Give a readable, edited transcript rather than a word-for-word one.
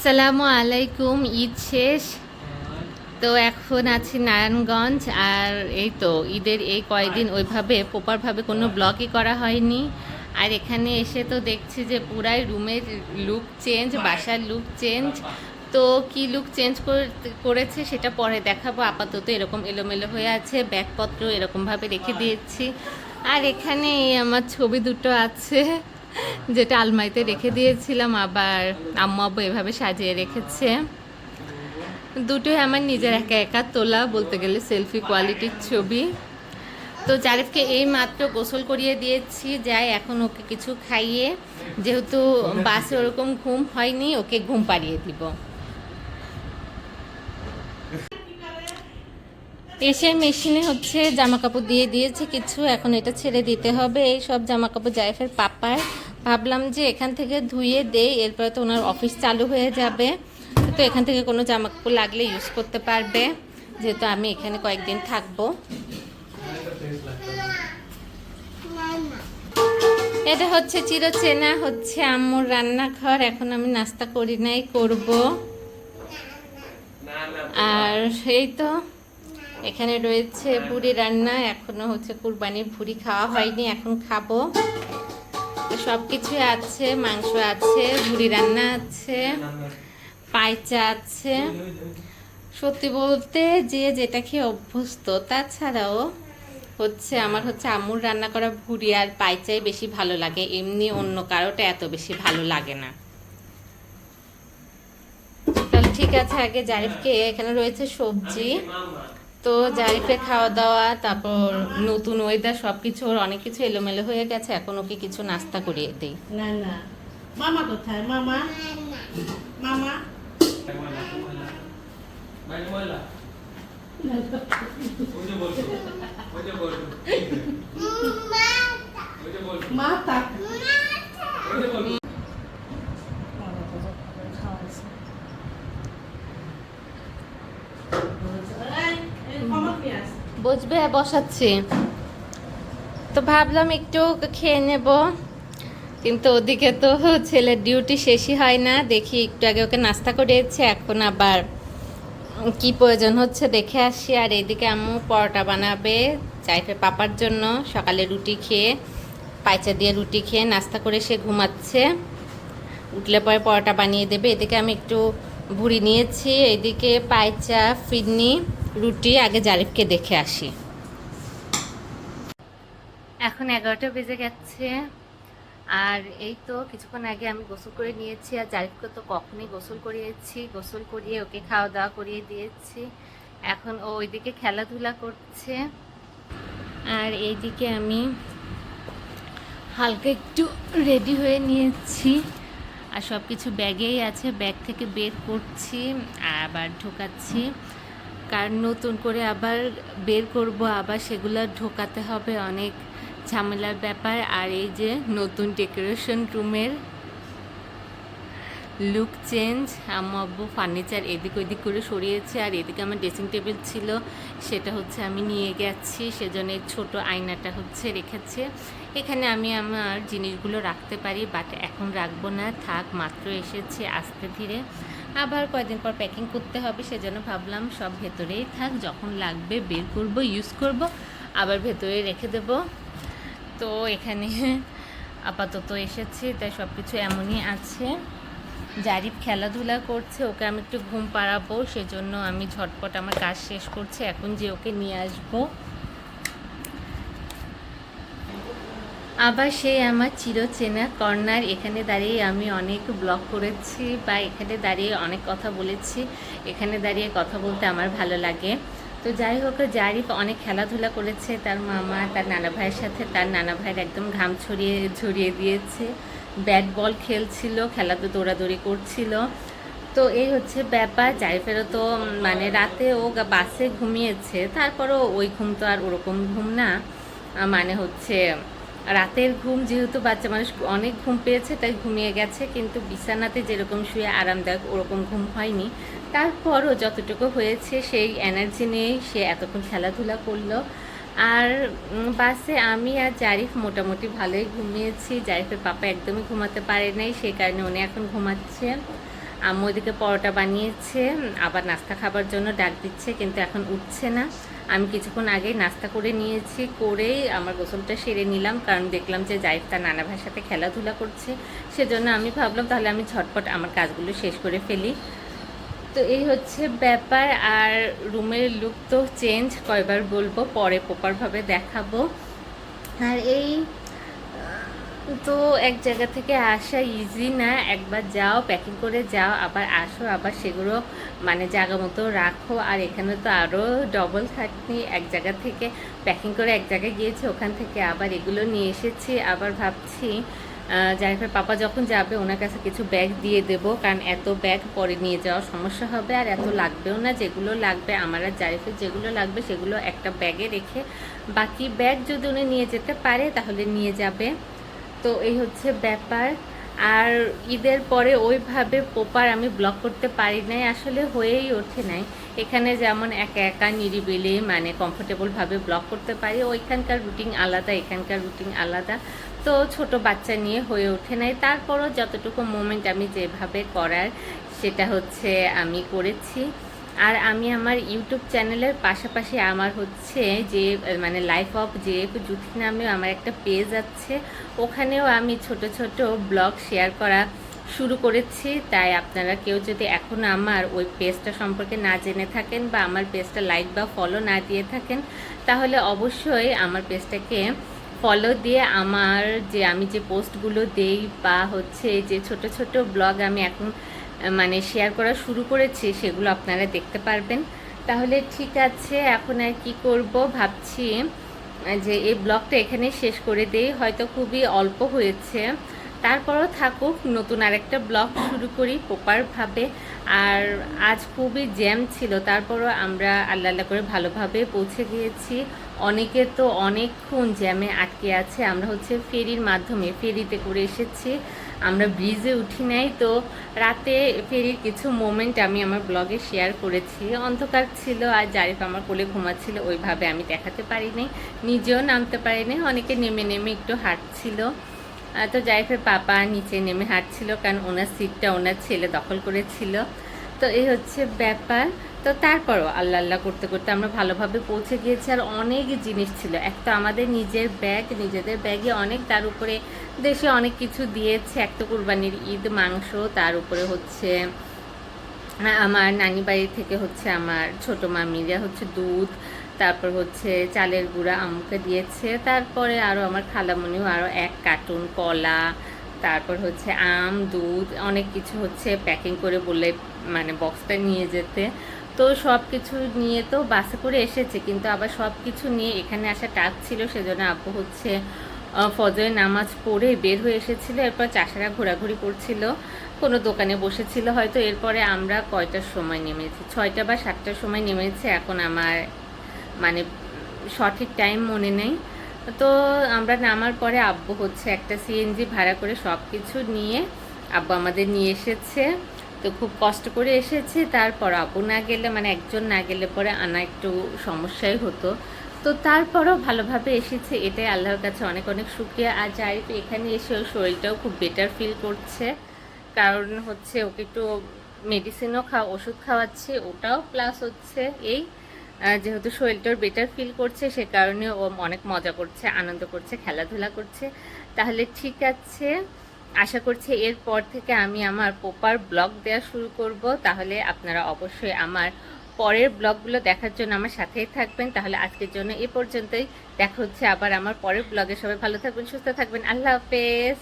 আসসালামু আলাইকুম। ঈদ শেষ তো এখন আছি নারায়ণগঞ্জ। আর এই তো ঈদের এই কয়েকদিন ওইভাবে প্রপারভাবে কোনো ব্লগই করা হয়নি। আর এখানে এসে তো দেখছি যে পুরাই রুমের লুক চেঞ্জ, বাসার লুক চেঞ্জ। তো কি লুক চেঞ্জ করেছে সেটা পরে দেখাবো। আপাতত এরকম এলোমেলো হয়ে আছে, ব্যাগপত্র এরকমভাবে রেখে দিয়েছি। আর এখানে আমার ছবি দুটো আছে যেটা আলমারিতে রেখে দিয়েছিলাম, আবার আম্মু আব্বু এভাবে সাজিয়ে রেখেছে। দুটোই আমার নিজের একা একা তোলা, বলতে গেলে সেলফি কোয়ালিটির ছবি। তো জারিফকে এই মাত্র গোসল করিয়ে দিয়েছি, যাই এখন ওকে কিছু খাইয়ে, যেহেতু বাসে ওরকম ঘুম হয়নি, ওকে ঘুম পাড়িয়ে দিব। এসে মেশিনে হচ্ছে জামা কাপড় দিয়ে দিয়েছে কিছু, এখন এটা ছেড়ে দিতে হবে। এই সব জামা কাপড় জারিফের পাপার, ভাবলাম যে এখান থেকে ধুয়ে দেই, এরপরে তো ওনার অফিস চালু হয়ে যাবে। তো এখান থেকে কোনো জামা কাপড় লাগলে ইউজ করতে পারবে, যেহেতু আমি এখানে কয়েকদিন থাকবো। এটা হচ্ছে চিরচেনা হচ্ছে আম্মুর রান্নাঘর। এখন আমি নাস্তা করি নাই, করব। আর এই তো এখানে রয়েছে ভুড়ি রান্না, এখনো হচ্ছে কুরবানির ভুড়ি খাওয়া হয়নি, এখন খাবো। সব কিছুই আছে, মাংস আছে, ভুড়ি রান্না আছে, পাইচা আছে। সত্যি বলতে যে যেটা খেয়ে অভ্যস্ত, তাছাড়াও হচ্ছে আমার হচ্ছে আম্মুর রান্না করা ভুড়ি আর পাইচাই বেশি ভালো লাগে, এমনি অন্য কারোটা এত বেশি ভালো লাগে না। তাহলে ঠিক আছে, আগে জারিফকে, এখানে রয়েছে সবজি। তো জারিফের খাওয়া দাওয়া, তারপর নতুন ওয়েদার, সবকিছু ওর অনেক কিছু এলোমেলো হয়ে গেছে, এখন ওকে কিছু নাস্তা করিয়ে দিই। না না, মামা কোথায়? মামা মামা মাতা বসবে, বসাচ্ছি। তো ভাবলাম একটু খেয়ে নেব, কিন্তু ওদিকে তো ছেলের ডিউটি শেষই হয় না। দেখি একটু আগে ওকে নাস্তা করিয়েছে, এখন আবার কি প্রয়োজন হচ্ছে দেখে আসি। আর এইদিকে আম্মু পরোটা বানাবে জারিফের পাপার জন্য। সকালে রুটি খেয়ে, পাইচা দিয়ে রুটি খেয়ে নাস্তা করে সে ঘুমাচ্ছে, উঠলে পরে পরোটা বানিয়ে দেবে। এদিকে আমি একটু ভুড়ি নিয়েছি, এদিকে পাইচা, ফিরনি, রুটি। আগে জারিফকে দেখে আসি। এখন 11টা বেজে গেছে। আর এই তো কিছুক্ষণ আগে আমি গোসল করে নিয়েছি, আর জারিফকে তো কখনই গোসল করিয়েছি, গোসল করিয়ে ওকে খাওয়া দাওয়া করিয়ে দিয়েছি। এখন ও ওইদিকে খেলাধুলা করছে, আর এইদিকে আমি হালকা একটু রেডি হয়ে নিয়েছি। আর সব কিছু ব্যাগেই আছে, ব্যাগ থেকে বের করছি আবার ঢোকাচ্ছি, কারণ নতুন করে আবার বের করব, আবার সেগুলো ঢোকাতে হবে, অনেক ঝামেলার ব্যাপার। আর এই যে নতুন ডেকোরেশন রুমের লুক চেঞ্জ, আম্মু আব্বু ফার্নিচার এদিক ওইদিক করে সরিয়েছে। আর এদিকে আমার ড্রেসিং টেবিল ছিল, সেটা হচ্ছে আমি নিয়ে গেছি, সেজন্য ছোট আয়নাটা হচ্ছে রেখেছে। এখানে আমি আমার জিনিসগুলো রাখতে পারি, বাট এখন রাখবো না, থাক, মাত্র এসেছি, আস্তে ধীরে আবার কয়েকদিন পর প্যাকিং করতে হবে, সেজন্য ভাবলাম সব ভেতরেই থাক, যখন লাগবে বের করব, ইউজ করব, আবার ভেতরে রেখে দেব। তো এখানে আপাতত এসেছি, তাই সব কিছু এমনই আছে। জারিফ খেলাধুলা করছে, ওকে আমি একটু ঘুম পাড়াবো, সেজন্য আমি ঝটপট আমার কাজ শেষ করছি, এখন যে ওকে নিয়ে আসবো। আবার সেই আমার চিরচেনা কর্নার, এখানে দাঁড়িয়ে আমি অনেক ব্লগ করেছি, বা এখানে দাঁড়িয়ে অনেক কথা বলেছি, এখানে দাঁড়িয়ে কথা বলতে আমার ভালো লাগে। তো যাই হোক, জারিফ অনেক খেলাধুলা করেছে তার মামা, তার নানা ভাইয়ের সাথে। তার নানা ভাইয়ের একদম ঘাম ছড়িয়ে দিয়েছে, ব্যাট বল খেলছিল, খেলাধুলা দৌড়াদৌড়ি করছিল। তো এই হচ্ছে ব্যাপার। জারিফেরও তো মানে রাতে ও বাসে ঘুমিয়েছে, তারপরও ওই ঘুম তো আর ওরকম ঘুম না, মানে হচ্ছে রাতের ঘুম, যেহেতু বাচ্চা মানুষ অনেক ঘুম পেয়েছে তাই ঘুমিয়ে গেছে, কিন্তু বিছানাতে যেরকম শুয়ে আরামদায়ক ওরকম ঘুম হয়নি। তারপরও যতটুকু হয়েছে সেই এনার্জি নিয়েই সে এতক্ষণ খেলাধুলা করলো। আর বাসে আমি আর জারিফ মোটামুটি ভালোই ঘুমিয়েছি। জারিফের পাপা একদমই ঘুমাতে পারে নাই, সেই কারণে উনি এখন ঘুমাচ্ছে। আম্মু ওইদিকে পরোটা বানিয়েছে, আবার নাস্তা খাবার জন্য ডাক দিচ্ছে, কিন্তু এখন উঠছে না। আমি কিছুক্ষণ আগেই নাস্তা করে নিয়েছি, করেই আমার গোসলটা সেরে নিলাম, কারণ দেখলাম যে জাইফ তার নানা ভাইয়ের সাথে খেলাধুলা করছে। সেজন্য আমি ভাবলাম তাহলে আমি ঝটপট আমার কাজগুলো শেষ করে ফেলি। তো এই হচ্ছে ব্যাপার। আর রুমের লুক তো চেঞ্জ, কয়বার বলবো, পরে প্রপারভাবে দেখাবো। আর এই তো এক জায়গা থেকে আসা ইজি না, একবার যাও প্যাকিং করে যাও, আবার আসো, আবার সেগুলো মানে জায়গা মতো রাখো। আর এখানে তো আরও ডবল খাটনি, এক জায়গা থেকে প্যাকিং করে এক জায়গায় গিয়েছি, ওখান থেকে আবার এগুলো নিয়ে এসেছি। আবার ভাবছি জারিফের পাপা যখন যাবে ওনার কাছে কিছু ব্যাগ দিয়ে দেব, কারণ এত ব্যাগ পরে নিয়ে যাওয়া সমস্যা হবে, আর এত লাগবেও না। যেগুলো লাগবে আমার আর জারিফের যেগুলো লাগবে সেগুলো একটা ব্যাগে রেখে বাকি ব্যাগ যদি উনি নিয়ে যেতে পারে তাহলে নিয়ে যাবে। তো এই হচ্ছে ব্যাপার। আর ঈদের পরে ওইভাবে প্রপার আমি ব্লগ করতে পারি নাই, আসলে হয়েই ওঠে নাই। এখানে যেমন একা একা নিরিবিলি মানে কমফোর্টেবলভাবে ব্লগ করতে পারি, ওইখানকার রুটিন আলাদা, এখানকার রুটিন আলাদা। তো ছোট বাচ্চা নিয়ে হয়ে ওঠে নাই। তারপরও যতটুকু মোমেন্ট আমি যেভাবে করার সেটা হচ্ছে আমি করেছি। আর আমি আমার ইউটিউব চ্যানেলের পাশাপাশি আমার হচ্ছে যে মানে লাইফ অফ জেএফ জুথি নামেও আমার একটা পেজ আছে, ওখানেও আমি ছোট ছোট ব্লগ শেয়ার করা শুরু করেছি। তাই আপনারা কেউ যদি এখন আমার ওই পেজটা সম্পর্কে না জেনে থাকেন বা আমার পেজটা লাইক বা ফলো না দিয়ে থাকেন, তাহলে অবশ্যই আমার পেজটাকে ফলো দিয়ে আমার যে আমি যে পোস্টগুলো দেই বা হচ্ছে যে ছোট ছোট ব্লগ আমি এখন মানে শেয়ার করা শুরু করেছি সেগুলো আপনারা দেখতে পারবেন। তাহলে ঠিক আছে, এখন আর কি করব ভাবছি যে এই ব্লগটা এখানে শেষ করে দেই, হয়তো খুবই অল্প হয়েছে, তারপরও থাকুক, নতুন আরেকটা ব্লগ শুরু করি প্রপারভাবে। আর আজ খুবই জ্যাম ছিল, তারপরও আমরা আল্লাহ আল্লাহ করে ভালোভাবে পৌঁছে গিয়েছি। অনেকে তো অনেকক্ষণ জ্যামে আটকে আছে, আমরা হচ্ছে ফেরির মাধ্যমে ফেরিতে করে এসেছি, আমরা ব্রিজে উঠি নাই। তো রাতে ফেরির কিছু মোমেন্ট আমি আমার ব্লগে শেয়ার করেছি, অন্ধকার ছিল আর জারিফ আমার কোলে ঘুমাচ্ছিল, ওইভাবে আমি দেখাতে পারিনি, নিজেও নামতে পারিনি, অনেকে নেমে নেমে একটু হাঁটছিল। তো জারিফের পাপা নিচে নেমে হাঁটছিল, কারণ ওনার সিটটা ওনার ছেলে দখল করেছিল। তো এই হচ্ছে ব্যাপার। তো তারপরও আল্লাহ আল্লাহ করতে করতে আমরা ভালোভাবে পৌঁছে গিয়েছি। আর অনেক জিনিস ছিল, এক তো আমাদের নিজের ব্যাগ, নিজেদের ব্যাগে অনেক, তার উপরে দেশে অনেক কিছু দিয়েছে, এক তো কুরবানির ঈদ মাংস, তার উপরে হচ্ছে আমার নানি বাড়ি থেকে হচ্ছে আমার ছোটো মামিরা হচ্ছে দুধ, তারপর হচ্ছে চালের গুঁড়া আম্মুকে দিয়েছে, তারপরে আরও আমার খালামণিও আরও এক কার্টুন কলা, তারপর হচ্ছে আম, দুধ, অনেক কিছু হচ্ছে প্যাকিং করে বললে মানে বক্সটা নিয়ে যেতে। তো সব কিছু নিয়ে তো বাসে করে এসেছে, কিন্তু আবার সব কিছু নিয়ে এখানে আসা টাফ ছিল, সেজন্য আব্বু হচ্ছে ফজরের নামাজ পড়ে বের হয়ে এসেছিলো। এরপর চাষারা ঘোরাঘুরি করছিল, কোনো দোকানে বসেছিল হয়তো। এরপরে আমরা কয়টার সময় নেমেছি, 6টা বা 7টার সময় নেমেছি, এখন আমার মানে সঠিক টাইম মনে নেই। তো আমরা নামার পরে আব্বু হচ্ছে একটা সিএনজি ভাড়া করে সব কিছু নিয়ে আব্বু আমাদের নিয়ে এসেছে। তো খুব কষ্ট করে এসেছি, তারপর আব্বু না গেলে মানে একজন না গেলে পরে আনা একটু সমস্যাই হতো। তো তারপরও ভালোভাবে এসেছে, এটাই আল্লাহর কাছে অনেক অনেক শুকরিয়া। আর জারিফ এখানে এসে ওর শরীরটাও খুব বেটার ফিল করছে, কারণ হচ্ছে ওকে একটু মেডিসিনও ওষুধ খাওয়াচ্ছে, ওটাও প্লাস হচ্ছে এই যেহেতু শরীরটার বেটার ফিল করছে, সে কারণে ও অনেক মজা করছে, আনন্দ করছে, খেলাধুলা করছে। তাহলে ঠিক আছে, আশা করছি এরপর থেকে আমি আমার প্রপার ব্লগ দেওয়া শুরু করব। তাহলে আপনারা অবশ্যই আমার পরের ব্লগগুলো দেখার জন্য আমার সাথেই থাকবেন। তাহলে আজকের জন্য এ পর্যন্তই, দেখা হচ্ছে আবার আমার পরের ব্লগে। সবাই ভালো থাকবেন, সুস্থ থাকবেন, আল্লাহ হাফেজ।